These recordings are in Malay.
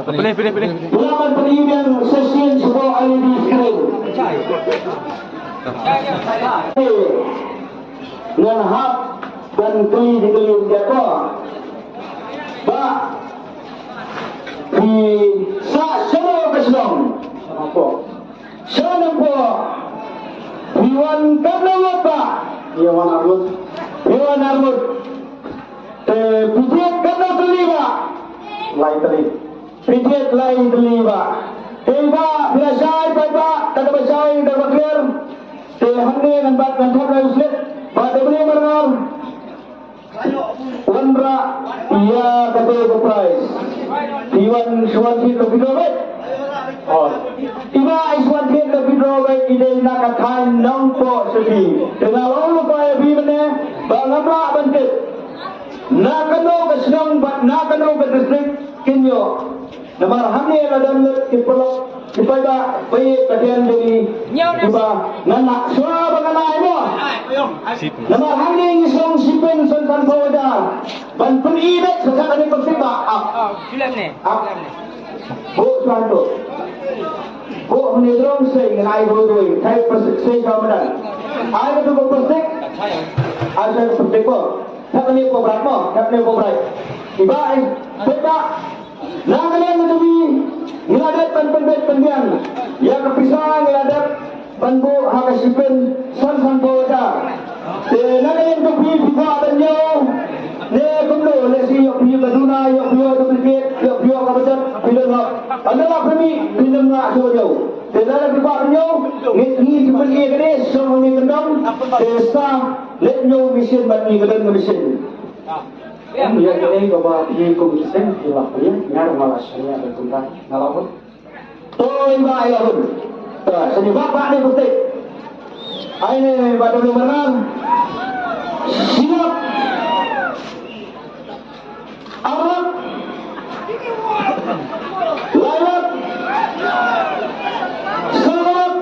Pilih. Gunakan penyidikan session sebuah LED screen. Dengan hak dan keli jatuh. Pak di sana kesenang. Sana po. Iwan Karnawa Pak. Iwan Armud. Pijit Karna terlibat. Pijit lain terlibat. Tiba bila saya Pak kata saya dah clear. Tehane nampak kantor Muslim. Pada beli benar. Wandra ia kata price. Iwan Suwanti lebih drawback. Iba Suwanti lebih drawback ide nak kain nampak sedih. Dengan lalu kaya bimane bangama bantet. Nak kena kesenang nak kena berdistrik kinyo. Namar hamne ladan kipolok kipada bayi katian jadi iba nanak suara banganai mo. Namar hamne ngisong sipin sansan bawada. Ban pun ibet sesak ani persiba up. Film ni. Bu santo. Bu menidrong sing ngai doi thai persik sei kamadan. Ai tu persik. Ai tu persik ko. Thap ni ko brat mo, thap ni ko brat. Iba ai beta Nangalian menjadi ngeladat penbet pendian yang kepisah ngeladat penbu hakasipin san bawada. Nangalian kepi bisa danyo ne kumlo ne si yok piu kaduna yok piu duplicate yok piu kabacat film hak. Adalah kami film nak sojo. Dalam berbab danyo ni cuma ni kene so ni kendang desa let nyo mission bani kedan mission. Ya, ini bapak ini komisen dilakukan, ya malah saya bertentang ngalamun. Toh mbak ayahun, seni bapak ni putih. Ini pada benar siap. Awak, lawat, sangat,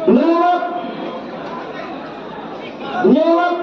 lewat. Nyewat